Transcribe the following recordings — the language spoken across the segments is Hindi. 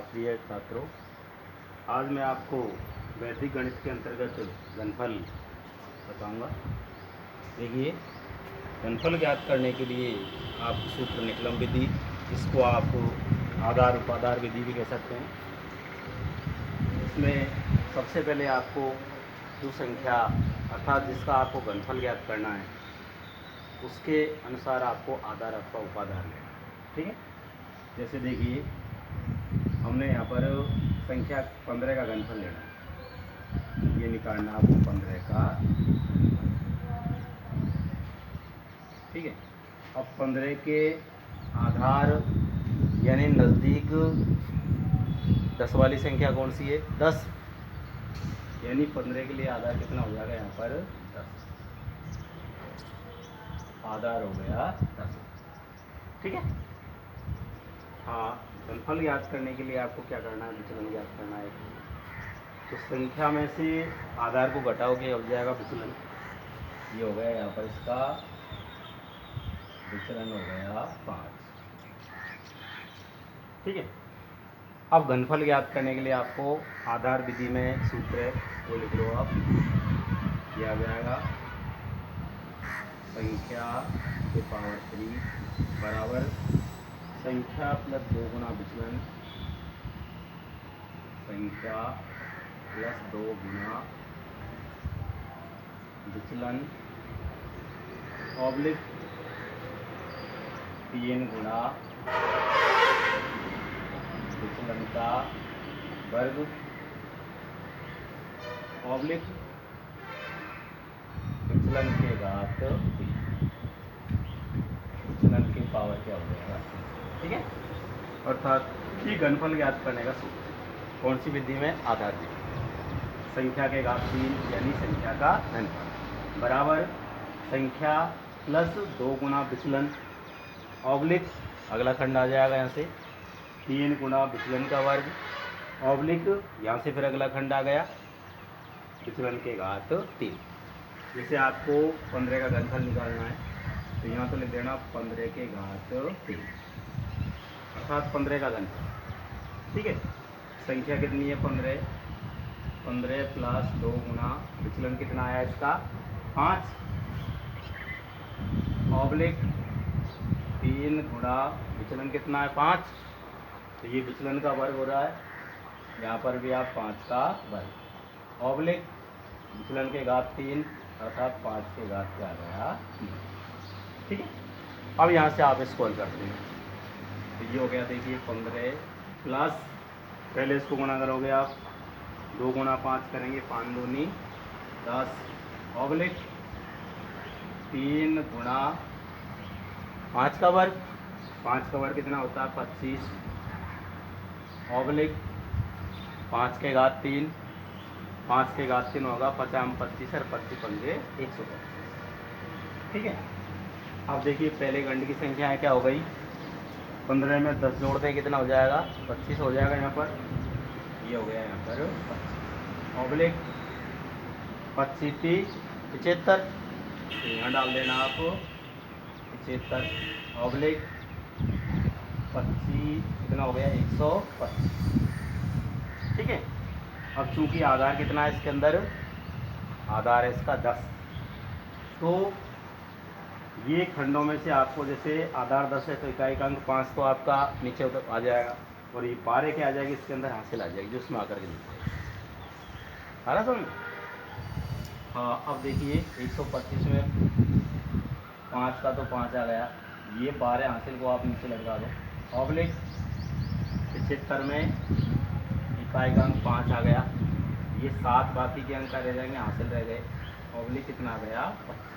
प्रिय छात्रों, आज मैं आपको वैदिक गणित के अंतर्गत घनफल बताऊंगा। देखिए, घनफल ज्ञात करने के लिए आप सूत्र निकलम विधि, इसको आप आधार उपाधार विधि भी कह सकते हैं। इसमें सबसे पहले आपको जो संख्या अर्थात जिसका आपको घनफल ज्ञात करना है उसके अनुसार आपको आधार अथवा उपाधार लेना है। ठीक है, जैसे देखिए हमने यहाँ पर संख्या 15 का घनफल लेना है। ये निकालना आपको 15 का, ठीक है। अब 15 के आधार यानी नज़दीक 10 वाली संख्या कौन सी है? 10। यानी 15 के लिए आधार कितना हो जाएगा? यहाँ पर 10 आधार हो गया 10। ठीक है। हाँ, घनफल ज्ञात करने के लिए आपको क्या करना है? विचलन ज्ञात करना है। तो संख्या में से आधार को घटाओगे हो जाएगा विचलन। ये हो गया यहाँ पर इसका विचलन हो गया 5। ठीक है। अब घनफल ज्ञात करने के लिए आपको आधार विधि में सूत्र है, वो लिख लो आप। यह आ जाएगा संख्या के पावर 3 बराबर संख्या प्लस 2 गुना विचलन, संख्या प्लस 2 गुना विचलन ऑब्लिक 3 गुना विचलन का वर्ग ऑब्लिक विचलन के घात 3, विचलन की पावर क्या हो जाएगा? ठीक है। अर्थात ये घनफल ज्ञात करने का सूत्र कौन सी विधि में? आधार विधि। संख्या के घात 3 यानी संख्या का घनफल बराबर संख्या प्लस 2 गुना विचलन ऑब्लिक, अगला खंड आ जाएगा यहाँ से 3 गुना विचलन का वर्ग ऑब्लिक, यहाँ से फिर अगला खंड आ गया विचलन के घात 3। जैसे आपको 15 का घनफल निकालना है तो यहाँ तो लिख देना 15 के घात 3 अर्थात 15 का घनफल। ठीक है। संख्या कितनी है? 15। 15 प्लस 2 गुना विचलन कितना आया इसका? 5 ऑब्लिक 3 गुना विचलन कितना है? 5। तो ये विचलन का वर्ग हो रहा है, यहाँ पर भी आप 5 का वर्ग ऑब्लिक विचलन के घात 3 अर्थात 5 के घात क्या आ गया? 3। ठीक है। अब यहाँ से आप इसको हल करते हैं तो ये हो गया, देखिए 15 प्लस, पहले इसको गुणा करोगे आप, 2 गुना 5 करेंगे 5 दूनी 10 ऑब्लिक 3 गुणा 5 का वर्ग, 5 का वर्ग कितना होता है? 25 ऑब्लिक 5 के घात 3, 5 के घात 3 होगा 50 25 और 25 पंजे 125। ठीक है। अब देखिए पहले खंड की संख्या है क्या हो गई? 15 में 10 जोड़ दें कितना हो जाएगा? 25 हो जाएगा यहाँ पर। ये हो गया यहाँ पर 25 ऑब्लिक 25 75, तो यहाँ डाल देना आप 75 ऑब्लिक 25 कितना हो गया? 125। ठीक है। अब चूंकि आधार कितना है इसके अंदर? आधार है इसका 10। तो ये खंडों में से आपको जैसे आधार 10 है तो इकाई का अंक 5 तो आपका नीचे आ जाएगा और ये 12 क्या आ जाएगी इसके अंदर? हासिल आ जाएगी, जो उसमें आकर के नीचे आ रहा समझ। हाँ, अब देखिए 125 में 5 का तो 5 आ गया, ये 12 हासिल को आप नीचे लगा दो ऑब्लिक 75 में इकाई का अंक 5 आ गया, ये 7 बाकी के अंक रह जाएंगे, हासिल रह गए ऑब्लिक कितना आ गया? 25।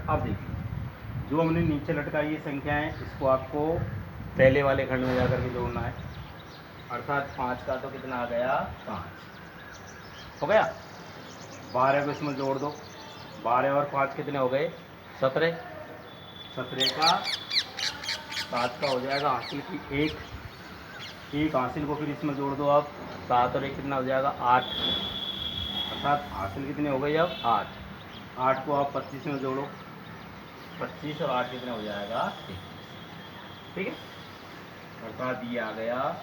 अब देखिए जो हमने नीचे लटकाई ये संख्या है इसको आपको पहले वाले खंड में जाकर के जोड़ना है, अर्थात 5 का तो कितना आ गया? 5 हो गया। 12 को इसमें जोड़ दो, 12 और 5 कितने हो गए? 17। 17 का 7 का हो जाएगा हासिल की 1 हासिल को फिर इसमें जोड़ दो आप, 7 और 1 कितना हो जाएगा? 8 अर्थात हासिल कितनी हो गई अब? 8। 8 को आप 25 में जोड़ो, 25 और 8 कितना हो जाएगा? 21। ठीक है। अर्थात ये आ गया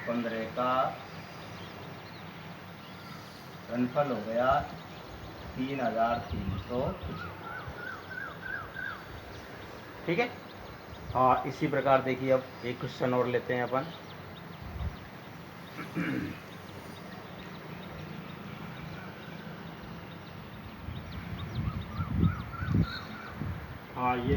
15 का घनफल हो गया 3300। ठीक है। हाँ, इसी प्रकार देखिए अब एक क्वेश्चन और लेते हैं अपन। हाँ, ये